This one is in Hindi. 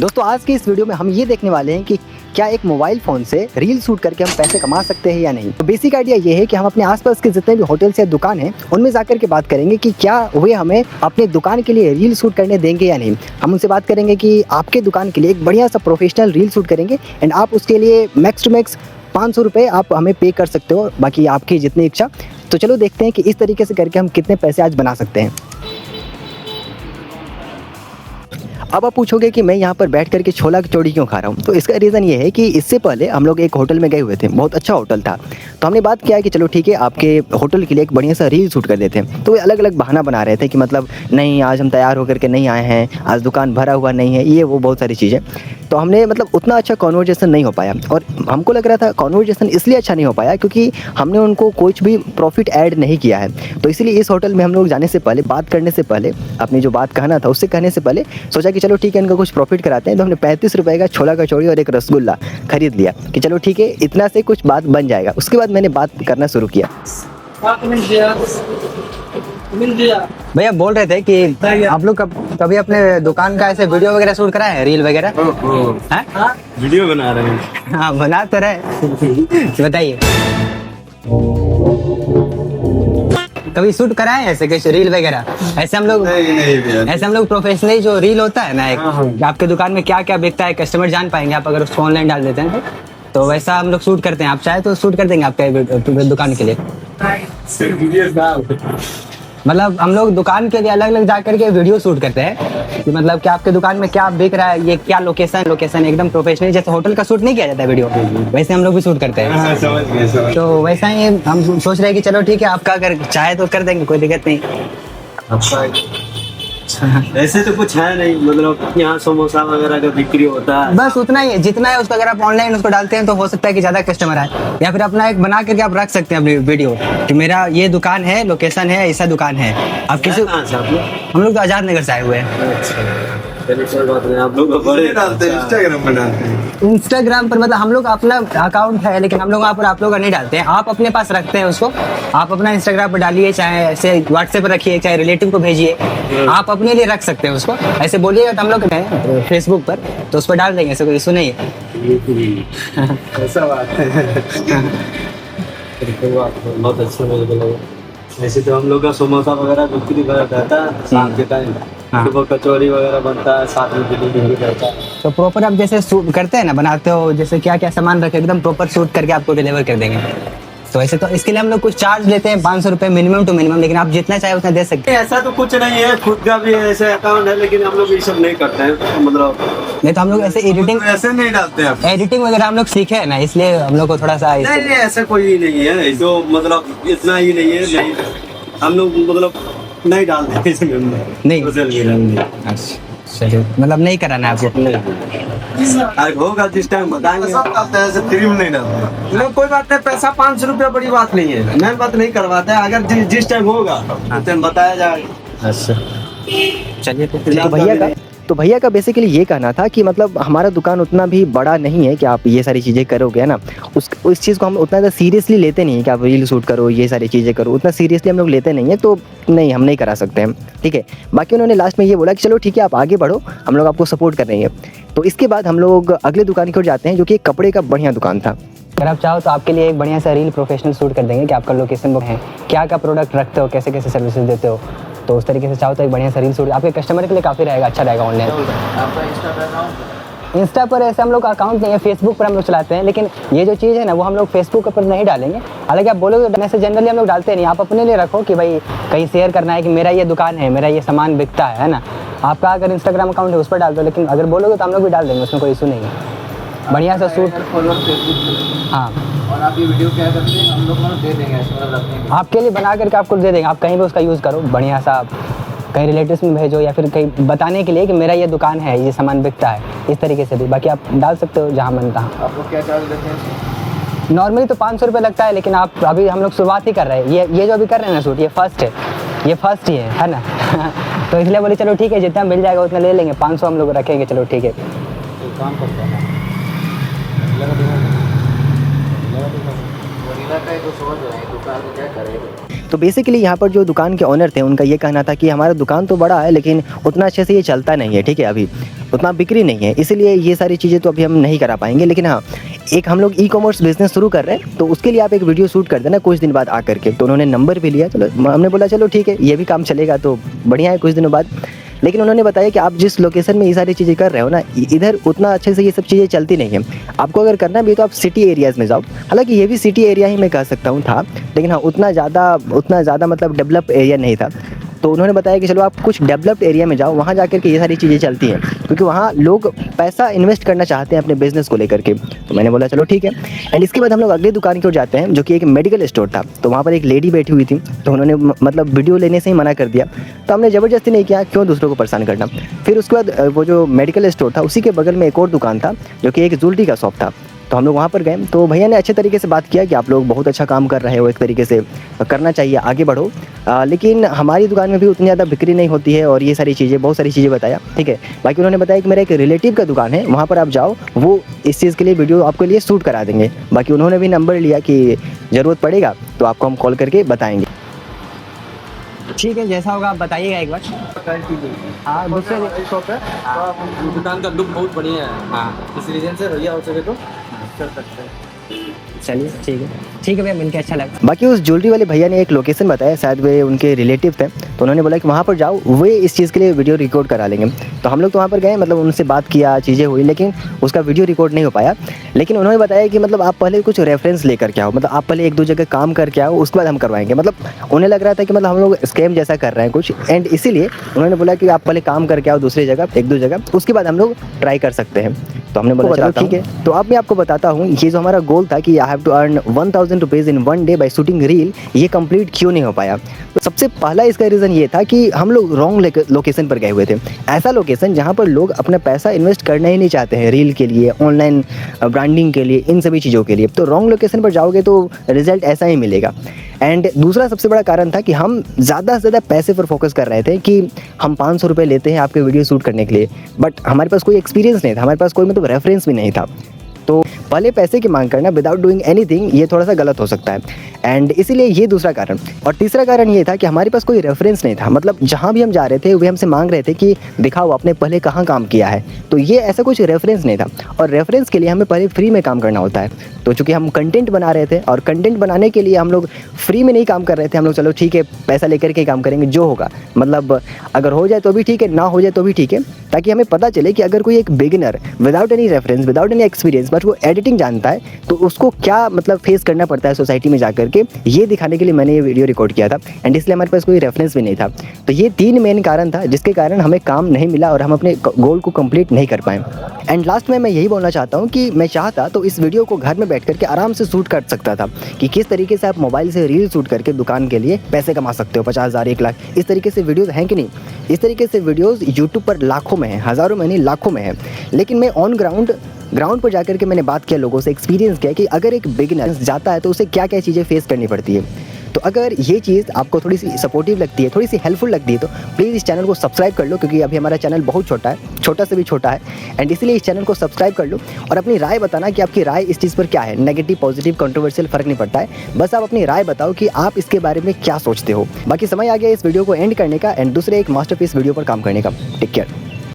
दोस्तों आज की इस वीडियो में हम ये देखने वाले हैं कि क्या एक मोबाइल फ़ोन से रील शूट करके हम पैसे कमा सकते हैं या नहीं। तो बेसिक आइडिया ये है कि हम अपने आसपास के जितने भी होटल्स या दुकान हैं उनमें जाकर के बात करेंगे कि क्या वे हमें अपने दुकान के लिए रील शूट करने देंगे या नहीं। हम उनसे बात करेंगे कि आपके दुकान के लिए एक बढ़िया सा प्रोफेशनल रील शूट करेंगे एंड आप उसके लिए मैक्स टू मैक्स 500 रुपये आप हमें पे कर सकते हो, बाकी आपकी जितनी इच्छा। तो चलो देखते हैं कि इस तरीके से करके हम कितने पैसे आज बना सकते हैं। अब आप पूछोगे कि मैं यहाँ पर बैठ करके छोला कचौड़ी क्यों खा रहा हूँ। तो इसका रीज़न ये है कि इससे पहले हम लोग एक होटल में गए हुए थे, बहुत अच्छा होटल था। तो हमने बात किया कि चलो ठीक है आपके होटल के लिए एक बढ़िया सा रील शूट कर देते हैं। तो वे अलग अलग बहाना बना रहे थे कि मतलब नहीं आज हम तैयार होकर के नहीं आए हैं, आज दुकान भरा हुआ नहीं है, ये वो बहुत सारी चीज़ें। तो हमने मतलब उतना अच्छा कॉन्वर्जेसन नहीं हो पाया और हमको लग रहा था कॉन्वर्जेसन इसलिए अच्छा नहीं हो पाया क्योंकि हमने उनको कुछ भी प्रॉफिट ऐड नहीं किया है। तो इसीलिए इस होटल में हम लोग जाने से पहले, बात करने से पहले, अपनी जो बात कहना था उससे कहने से पहले सोचा कि चलो ठीक है इनका कुछ प्रॉफिट कराते हैं। तो हमने 35 रुपये का छोला कचौड़ी और एक रसगुल्ला खरीद लिया कि चलो ठीक है इतना से कुछ बात बन जाएगा। उसके बाद मैंने बात करना शुरू किया। भैया बोल रहे थे कि आप लोग कभी अपने दुकान का ऐसे वीडियो वगैरह शूट कराए हैं, रील वगैरह? वीडियो बना रहे हैं। हाँ बना तो रहे। बताइए कभी शूट कराए ऐसे कुछ रील वगैरह? ऐसे हम लोग प्रोफेशनली जो रील होता है ना एक, आपके दुकान में क्या क्या बिकता है कस्टमर जान पाएंगे आप अगर उसको ऑनलाइन डाल देते हैं तो वैसा हम लोग शूट करते हैं। आप चाहे तो शूट कर देंगे आपके दुकान के लिए। मतलब हम लोग दुकान के लिए अलग अलग जा करके वीडियो शूट करते हैं कि मतलब कि आपके दुकान में क्या बिक रहा है, ये क्या लोकेशन एकदम प्रोफेशनल, जैसे होटल का शूट नहीं किया जाता है वीडियो, वैसे हम लोग भी शूट करते हैं। समझ गए। तो वैसा ही हम सोच रहे हैं कि चलो ठीक है आपका अगर चाहे तो कर देंगे, कोई दिक्कत नहीं। ऐसे तो कुछ है नहीं, मतलब यहाँ समोसा वगैरह का बिक्री होता है, बस उतना ही है जितना है उसको। अगर आप ऑनलाइन उसको डालते हैं तो हो सकता है कि ज्यादा कस्टमर आए, या फिर अपना एक बना करके आप रख सकते हैं अपनी वीडियो कि मेरा ये दुकान है, लोकेशन है, ऐसा दुकान है। आप किसी हम लोग तो आजाद नगर से आए हुए हैं। आप लोग बड़े डालते हैं इंस्टाग्राम में डालते हैं। इंस्टाग्राम पर मतलब हम लोग अपना अकाउंट है लेकिन हम लोग वहाँ पर आप लोग नहीं डालते हैं, आप अपने पास रखते हैं उसको। आप अपना इंस्टाग्राम पर डालिए, चाहे ऐसे व्हाट्सएप पर रखिए, चाहे रिलेटिव को भेजिए, आप अपने लिए रख सकते हैं उसको। ऐसे बोलिएगा तो हम लोग फेसबुक पर तो उस पर डाल देंगे, ऐसे कोई इशू नहीं है। ऐसा बात है। बहुत अच्छा लगा। ऐसे तो हम लोग का समोसा वगैरह बिक्री रहता है शाम के टाइम, तो कचौड़ी वगैरह बनता है, साथ में बिक्री रहता है। तो प्रॉपर आप जैसे शूट करते हैं ना, बनाते हो, जैसे क्या क्या सामान रखे एकदम प्रॉपर शूट करके आपको डिलीवर कर देंगे। तो ऐसे तो इसके लिए हम लोग कुछ चार्ज लेते हैं 500 रुपये मिनिमम टू मिनिमम, लेकिन आप जितना चाहे उतना दे सकते हैं। ऐसा तो कुछ नहीं है, खुद का भी ऐसे अकाउंट है लेकिन हम लोग ये सब नहीं करते हैं। मतलब नहीं तो हम लोग ऐसे एडिटिंग ऐसे नहीं डालते हैं, एडिटिंग वगैरह हम लोग सीखे है ना, इसलिए हम लोग को थोड़ा सा नहीं ऐसा कोई नहीं है जो मतलब इतना ही नहीं है। नहीं हम लोग मतलब नहीं डालते नहीं। अच्छा चलिए, मतलब नहीं कराना है आपको? होगा जिस टाइम बताएंगे। ऐसे फ्री में नहीं डालते। नहीं कोई बात नहीं, पैसा 500 रुपया बड़ी बात नहीं है, मैं बात नहीं करवाते हैं। अगर जिस टाइम होगा तो बताया जाएगा। अच्छा चलिए तो भैया का बेसिकली ये कहना था कि मतलब हमारा दुकान उतना भी बड़ा नहीं है कि आप ये सारी चीज़ें करोगे ना, उस चीज़ को हम उतना ज़्यादा सीरियसली लेते नहीं है कि आप रील शूट करो, ये सारी चीज़ें करो, उतना सीरियसली हम लोग लेते नहीं है। तो नहीं, हम नहीं करा सकते हैं, ठीक है। बाकी उन्होंने लास्ट में ये बोला कि चलो ठीक है आप आगे बढ़ो, हम लोग आपको सपोर्ट कर रहे हैं। तो इसके बाद हम लोग अगले दुकान की ओर जाते हैं जो कि एक कपड़े का बढ़िया दुकान था। अगर आप चाहो तो आपके लिए एक बढ़िया सा रील प्रोफेशनल शूट कर देंगे कि आपका लोकेशन वो है, क्या क्या प्रोडक्ट रखते हो, कैसे कैसे सर्विसेज देते हो। तो उस तरीके से चाहो तो एक बढ़िया सा रील शूट आपके कस्टमर के लिए काफ़ी रहेगा, अच्छा रहेगा ऑनलाइन। इंस्टा पर ऐसे हम लोग का अकाउंट नहीं है, फेसबुक पर हम लोग चलाते हैं, लेकिन ये जो चीज़ है ना वो हम लोग फेसबुक पर नहीं डालेंगे। हालांकि आप बोलोगे तो ऐसे जनरली हम लोग डालते नहीं, आप अपने लिए रखो कि भाई कहीं शेयर करना है कि मेरा ये दुकान है, मेरा ये सामान बिकता है ना। आपका अगर इंस्टाग्राम अकाउंट है उस पर डाल दो, लेकिन अगर बोलोगे तो हम लोग भी डाल देंगे, उसमें कोई इशू नहीं है। बढ़िया सा शूट। हाँ, और आप ये वीडियो क्या करते हैं, हम लोग मतलब दे देंगे, मतलब रखते हैं आपके लिए बना करके आपको दे देंगे। आप कहीं भी उसका यूज़ करो, बढ़िया सा कहीं रिलेटिव्स में भेजो या फिर कहीं बताने के लिए कि मेरा ये दुकान है, ये सामान बिकता है, इस तरीके से भी। बाकी आप डाल सकते हो जहाँ मन तहाँ। आप लोग क्या चार्ज लेते हैं? नॉर्मली तो 500 रुपये लगता है, लेकिन आप अभी हम लोग शुरुआत ही कर रहे हैं। ये जो अभी कर रहे हैं ना शूट, ये फर्स्ट ही है ना। तो इसलिए बोले चलो ठीक है जितना मिल जाएगा उतना ले लेंगे, 500 हम लोग रखेंगे, चलो ठीक है। काम करता है दुकान को क्या करेगा। तो बेसिकली यहाँ पर जो दुकान के ओनर थे उनका ये कहना था कि हमारा दुकान तो बड़ा है लेकिन उतना अच्छे से ये चलता नहीं है, ठीक है। अभी उतना बिक्री नहीं है, इसीलिए ये सारी चीज़ें तो अभी हम नहीं करा पाएंगे। लेकिन हाँ, एक हम लोग ई-कॉमर्स बिजनेस शुरू कर रहे हैं, तो उसके लिए आप एक वीडियो शूट कर देना कुछ दिन बाद आकर के। तो उन्होंने नंबर भी लिया, चलो हमने बोला चलो ठीक है, ये भी काम चलेगा तो बढ़िया है कुछ दिनों बाद। लेकिन उन्होंने बताया कि आप जिस लोकेशन में ये सारी चीज़ें कर रहे हो ना, इधर उतना अच्छे से ये सब चीज़ें चलती नहीं है। आपको अगर करना भी है तो आप सिटी एरियाज़ में जाओ। हालांकि ये भी सिटी एरिया ही मैं कह सकता हूँ था, लेकिन हाँ उतना ज़्यादा मतलब डेवलप एरिया नहीं था। तो उन्होंने बताया कि चलो आप कुछ डेवलप्ड एरिया में जाओ, वहाँ जाकर के ये सारी चीज़ें चलती हैं, क्योंकि वहाँ लोग पैसा इन्वेस्ट करना चाहते हैं अपने बिजनेस को लेकर के। तो मैंने बोला चलो ठीक है। एंड इसके बाद हम लोग अगली दुकान की ओर जाते हैं, जो कि एक मेडिकल स्टोर था। तो वहाँ पर एक लेडी बैठी हुई थी, तो उन्होंने मतलब वीडियो लेने से ही मना कर दिया। तो हमने ज़बरदस्ती नहीं किया, क्यों दूसरों को परेशान करना। फिर उसके बाद वो जो मेडिकल स्टोर था उसी के बगल में एक और दुकान था, जो कि एक ज्वेलरी का शॉप था। तो हम लोग वहाँ पर गए, तो भैया ने अच्छे तरीके से बात किया कि आप लोग बहुत अच्छा काम कर रहे हो, एक तरीके से करना चाहिए, आगे बढ़ो। लेकिन हमारी दुकान में भी उतनी ज़्यादा बिक्री नहीं होती है, और ये सारी चीज़ें, बहुत सारी चीज़ें बताया। ठीक है, बाकी उन्होंने बताया कि मेरा एक रिलेटिव का दुकान है, वहाँ पर आप जाओ, वो इस चीज़ के लिए वीडियो आपके लिए शूट करा देंगे। बाकी उन्होंने भी नंबर लिया कि ज़रूरत पड़ेगा तो आपको हम कॉल करके बताएँगे। ठीक है, जैसा होगा आप बताइएगा एक बार। हाँ, दूसरे शॉप है, दुकान का लुक बहुत बढ़िया है। हाँ, इस रीजन से भैया हो सके तो कर सकते हैं। चलिए ठीक है भैया, मिलके अच्छा लगा। बाकी उस ज्वेलरी वाले भैया ने एक लोकेशन बताया, शायद वे उनके रिलेटिव थे, तो उन्होंने बोला कि वहाँ पर जाओ, वे इस चीज़ के लिए वीडियो रिकॉर्ड करा लेंगे। तो हम लोग तो वहाँ पर गए, मतलब उनसे बात किया, चीज़ें हुई, लेकिन उसका वीडियो रिकॉर्ड नहीं हो पाया। लेकिन उन्होंने बताया कि मतलब आप पहले कुछ रेफरेंस लेकर के आओ, मतलब आप पहले 1-2 जगह काम करके आओ, उसके बाद हम करवाएंगे। मतलब उन्हें लग रहा था कि मतलब हम लोग स्कैम जैसा कर रहे हैं कुछ, एंड इसीलिए उन्होंने बोला कि आप पहले काम करके आओ दूसरी जगह, 1-2 जगह, उसके बाद हम लोग ट्राई कर सकते हैं। तो हमने बोला चलो ठीक है। तो अब मैं आपको बताता हूँ, ये जो हमारा गोल था कि I have to earn 1000 rupees in 1 day by shooting reel, ये कंप्लीट क्यों नहीं हो पाया। तो सबसे पहला इसका रीज़न ये था कि हम लोग रॉन्ग लोकेशन पर गए हुए थे। ऐसा लोकेशन जहाँ पर लोग अपना पैसा इन्वेस्ट करना ही नहीं चाहते हैं, रील के लिए, ऑनलाइन ब्रांडिंग के लिए, इन सभी चीज़ों के लिए। तो रॉन्ग लोकेशन पर जाओगे तो रिजल्ट ऐसा ही मिलेगा। एंड दूसरा सबसे बड़ा कारण था कि हम ज़्यादा से ज़्यादा पैसे पर फोकस कर रहे थे कि हम 500 रुपये लेते हैं आपके वीडियो शूट करने के लिए, बट हमारे पास कोई एक्सपीरियंस नहीं था, हमारे पास कोई मतलब रेफरेंस भी नहीं था। तो पहले पैसे की मांग करना विदाउट डूइंग एनीथिंग, ये थोड़ा सा गलत हो सकता है। एंड इसीलिए ये दूसरा कारण। और तीसरा कारण ये था कि हमारे पास कोई रेफरेंस नहीं था, मतलब जहाँ भी हम जा रहे थे वे हमसे मांग रहे थे कि दिखाओ आपने पहले कहाँ काम किया है। तो ये ऐसा कुछ रेफरेंस नहीं था, और रेफरेंस के लिए हमें पहले फ्री में काम करना होता है। तो चूँकि हम कंटेंट बना रहे थे, और कंटेंट बनाने के लिए हम लोग फ्री में नहीं काम कर रहे थे, हम लोग चलो ठीक है पैसा लेकर के काम करेंगे, जो होगा, मतलब अगर हो जाए तो भी ठीक है, ना हो जाए तो भी ठीक है, ताकि हमें पता चले कि अगर कोई एक beginner without any reference, without any experience, but वो एडिटिंग जानता है, तो उसको क्या मतलब फेस करना पड़ता है सोसाइटी में जाकर के, ये दिखाने के लिए मैंने ये वीडियो रिकॉर्ड किया था। एंड इसलिए हमारे पास कोई रेफरेंस भी नहीं था। तो ये 3 मेन कारण था जिसके कारण हमें काम नहीं मिला और हम अपने गोल को कंप्लीट नहीं कर पाए। एंड लास्ट में मैं यही बोलना चाहता हूँ कि मैं चाहता तो इस वीडियो को घर में बैठ करके आराम से शूट कर सकता था, कि किस तरीके से आप मोबाइल से रील शूट करके दुकान के लिए पैसे कमा सकते हो, 50,000, 1 लाख, इस तरीके से वीडियोज़ हैं कि नहीं। इस तरीके से वीडियोज़ यूट्यूब पर लाखों में हैं, हज़ारों में नहीं लाखों में है। लेकिन मैं ऑन ग्राउंड पर जाकर के मैंने बात किया, लोगों से एक्सपीरियंस किया कि अगर एक बिगिनर जाता है तो उसे क्या क्या चीज़ें फेस करनी पड़ती है। तो अगर ये चीज़ आपको थोड़ी सी सपोर्टिव लगती है, थोड़ी सी हेल्पफुल लगती है, तो प्लीज़ इस चैनल को सब्सक्राइब कर लो, क्योंकि अभी हमारा चैनल बहुत छोटा है, छोटा से भी छोटा है। एंड इसलिए इस चैनल को सब्सक्राइब कर लो, और अपनी राय बताना कि आपकी राय इस चीज़ पर क्या है। नेगेटिव, पॉजिटिव, कंट्रोवर्शियल फ़र्क नहीं पड़ता है, बस आप अपनी राय बताओ कि आप इसके बारे में क्या सोचते हो। बाकी समय आ गया इस वीडियो को एंड करने का, एंड दूसरे एक मास्टरपीस वीडियो पर काम करने का। Take care.